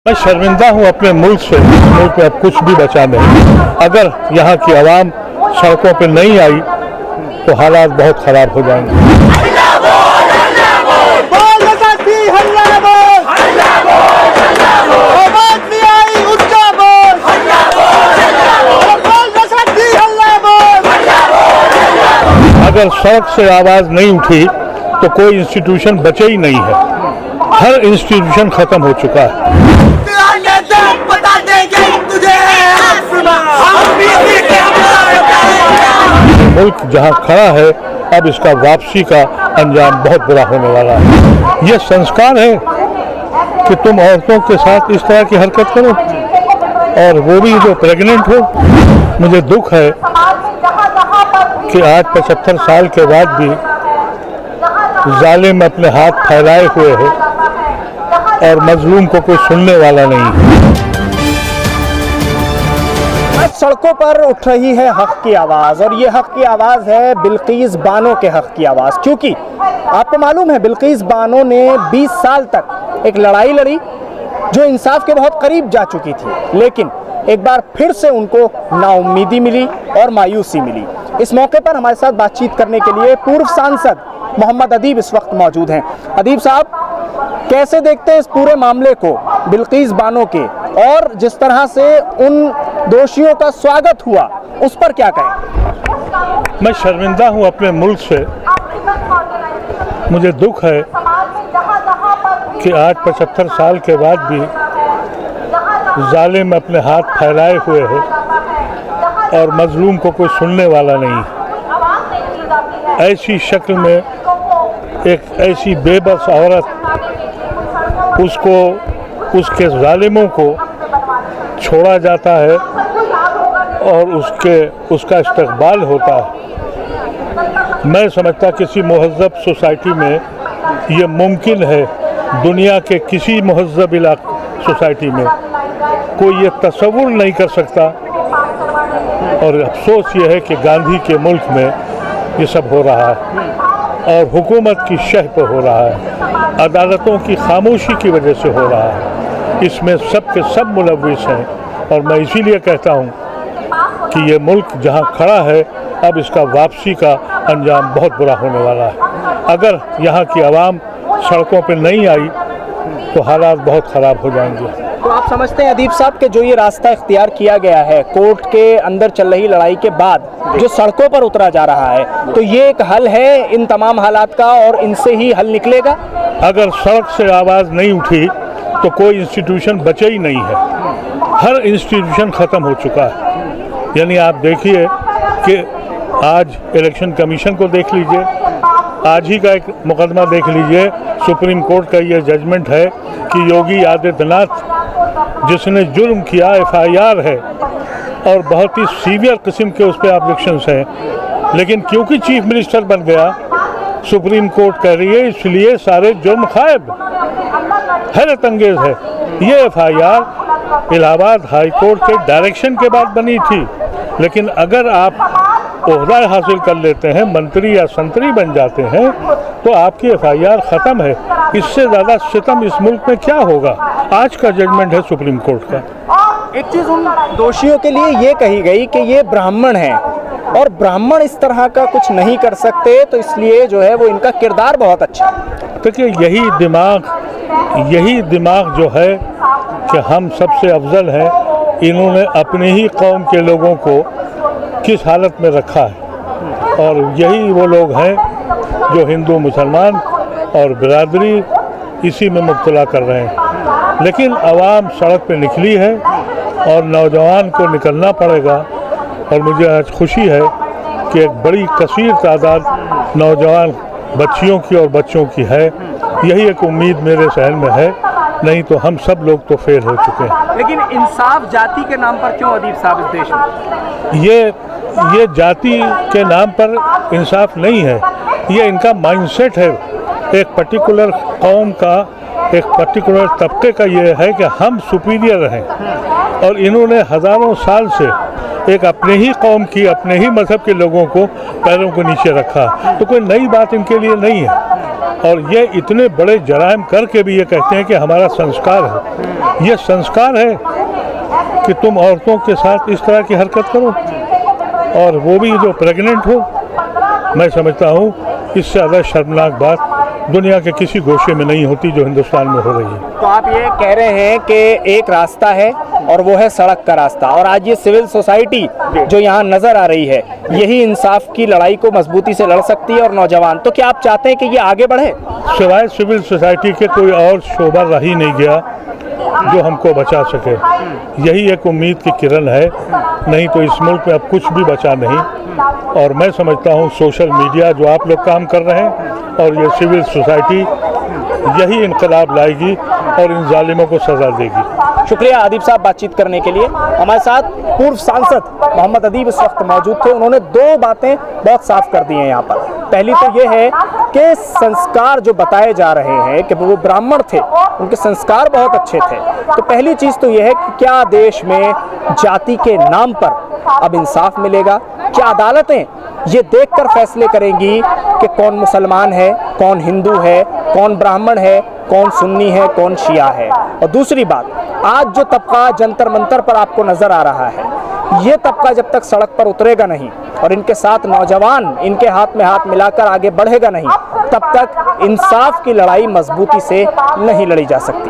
मैं शर्मिंदा हूँ अपने मुल्क से। इस मुल्क में अब कुछ भी बचा नहीं। अगर यहाँ की आवाम सड़कों पर नहीं आई तो हालात बहुत ख़राब हो जाएंगे। अगर सड़क से आवाज़ नहीं उठी तो कोई इंस्टीट्यूशन बचे ही नहीं है। हर इंस्टीट्यूशन खत्म हो चुका है। मुल्क जहां खड़ा है अब इसका वापसी का अंजाम बहुत बुरा होने वाला है। यह संस्कार है कि तुम औरतों के साथ इस तरह की हरकत करो, और वो भी जो प्रेग्नेंट हो। मुझे दुख है कि आज 75 साल के बाद भी जालिम अपने हाथ फैलाए हुए है और मजलूम को कोई सुनने वाला नहीं है। सड़कों पर उठ रही है हक की आवाज़, और ये हक की आवाज़ है बिल्किस बानो के हक की आवाज़। क्योंकि आपको मालूम है बिल्किस बानो ने 20 साल तक एक लड़ाई लड़ी जो इंसाफ के बहुत करीब जा चुकी थी, लेकिन एक बार फिर से उनको नाउम्मीदी मिली और मायूसी मिली। इस मौके पर हमारे साथ बातचीत करने के लिए पूर्व सांसद मोहम्मद अदीब इस वक्त मौजूद हैं। अदीब साहब, कैसे देखते हैं इस पूरे मामले को बिल्किस बानो के, और जिस तरह से उन दोषियों का स्वागत हुआ उस पर क्या कहें? मैं शर्मिंदा हूँ अपने मुल्क से। मुझे दुख है कि आज 75 साल के बाद भी जालिम अपने हाथ फैलाए हुए है और मजलूम को कोई सुनने वाला नहीं। ऐसी शक्ल में एक ऐसी बेबस औरत, उसको उसके जालिमों को छोड़ा जाता है और उसका इस्तकबाल होता है। मैं समझता किसी मुहज़्ज़ब सोसाइटी में ये मुमकिन है। दुनिया के किसी मुहज़्ज़ब सोसाइटी में कोई ये तसव्वुर नहीं कर सकता, और अफसोस ये है कि गांधी के मुल्क में ये सब हो रहा है और हुकूमत की शह पर हो रहा है। अदालतों की खामोशी की वजह से हो रहा है। इसमें सब के सब मुलव्विस हैं, और मैं इसीलिए कहता हूँ कि ये मुल्क जहाँ खड़ा है अब इसका वापसी का अंजाम बहुत बुरा होने वाला है। अगर यहाँ की आवाम सड़कों पर नहीं आई तो हालात बहुत ख़राब हो जाएंगे। तो आप समझते हैं अदीब साहब कि जो ये रास्ता इख्तियार किया गया है कोर्ट के अंदर चल रही लड़ाई के बाद जो सड़कों पर उतरा जा रहा है, तो ये एक हल है इन तमाम हालात का, और इनसे ही हल निकलेगा? अगर सड़क से आवाज़ नहीं उठी तो कोई इंस्टीट्यूशन बचे ही नहीं है। हर इंस्टीट्यूशन ख़त्म हो चुका है। यानी आप देखिए कि आज इलेक्शन कमीशन को देख लीजिए, आज ही का एक मुकदमा देख लीजिए। सुप्रीम कोर्ट का ये जजमेंट है कि योगी आदित्यनाथ जिसने जुर्म किया, FIR है और बहुत ही सीवियर किस्म के उस पर ऑब्जेक्शंस हैं, लेकिन क्योंकि चीफ मिनिस्टर बन गया, सुप्रीम कोर्ट कह रही है इसलिए सारे जुर्म खायब। हैरत अंगेज है। ये FIR इलाहाबाद हाई कोर्ट के डायरेक्शन के बाद बनी थी, लेकिन अगर आप ओहदा हासिल कर लेते हैं, मंत्री या संतरी बन जाते हैं, तो आपकी FIR ख़त्म है। इससे ज़्यादा सितम इस मुल्क में क्या होगा? आज का जजमेंट है सुप्रीम कोर्ट का। एक चीज़ उन दोषियों के लिए ये कही गई कि ये ब्राह्मण हैं और ब्राह्मण इस तरह का कुछ नहीं कर सकते, तो इसलिए जो है वो इनका किरदार बहुत अच्छा है। देखिए यही दिमाग जो है कि हम सबसे अफजल हैं, इन्होंने अपने ही कौम के लोगों को किस हालत में रखा है, और यही वो लोग हैं जो हिंदू मुसलमान और बिरादरी इसी में मुब्तला कर रहे हैं। लेकिन आवाम सड़क पे निकली है और नौजवान को निकलना पड़ेगा, और मुझे आज खुशी है कि एक बड़ी कसीर तादाद नौजवान बच्चियों की और बच्चों की है। यही एक उम्मीद मेरे सहन में है, नहीं तो हम सब लोग तो फेल हो चुके हैं। लेकिन इंसाफ जाति के नाम पर क्यों अदीब साहब इस देश में? ये जाति के नाम पर इंसाफ नहीं है, ये इनका माइंडसेट है। एक पर्टिकुलर कौम का, एक पर्टिकुलर तबके का ये है कि हम सुपीरियर हैं, और इन्होंने हज़ारों साल से एक अपने ही कौम की, अपने ही मज़हब के लोगों को पैरों को नीचे रखा। तो कोई नई बात इनके लिए नहीं है, और ये इतने बड़े जराइम करके भी ये कहते हैं कि हमारा संस्कार है। ये संस्कार है कि तुम औरतों के साथ इस तरह की हरकत करो, और वो भी जो प्रेग्नेंट हो। मैं समझता हूँ इससे ज़्यादा शर्मनाक बात दुनिया के किसी गोशे में नहीं होती जो हिंदुस्तान में हो रही है। तो आप ये कह रहे हैं कि एक रास्ता है और वो है सड़क का रास्ता, और आज ये सिविल सोसाइटी जो यहाँ नजर आ रही है यही इंसाफ की लड़ाई को मजबूती से लड़ सकती है। और नौजवान, तो क्या आप चाहते हैं कि ये आगे बढ़े? सिवाय सिविल सोसाइटी के कोई और शोभा रह ही नहीं गया जो हमको बचा सके। यही एक उम्मीद की किरण है, नहीं तो इस मुल्क में अब कुछ भी बचा नहीं। और मैं समझता हूँ सोशल मीडिया जो आप लोग काम कर रहे हैं और ये सिविल सोसाइटी यही इनकलाब लाएगी और इन जालिमों को सजा देगी। शुक्रिया अदीब साहब बातचीत करने के लिए। हमारे साथ पूर्व सांसद मोहम्मद अदीब इस वक्त मौजूद थे। उन्होंने दो बातें बहुत साफ कर दी हैं यहाँ पर। पहली तो ये है कि संस्कार जो बताए जा रहे हैं कि वो ब्राह्मण थे, उनके संस्कार बहुत अच्छे थे। तो पहली चीज़ तो ये है कि क्या देश में जाति के नाम पर अब इंसाफ मिलेगा? क्या अदालतें ये देखकर फैसले करेंगी कि कौन मुसलमान है, कौन हिंदू है, कौन ब्राह्मण है, कौन सुन्नी है, कौन शिया है? और दूसरी बात, आज जो तबका जंतर मंतर पर आपको नजर आ रहा है, ये तबका जब तक सड़क पर उतरेगा नहीं और इनके साथ नौजवान इनके हाथ में हाथ मिलाकर आगे बढ़ेगा नहीं, तब तक इंसाफ की लड़ाई मजबूती से नहीं लड़ी जा सकती।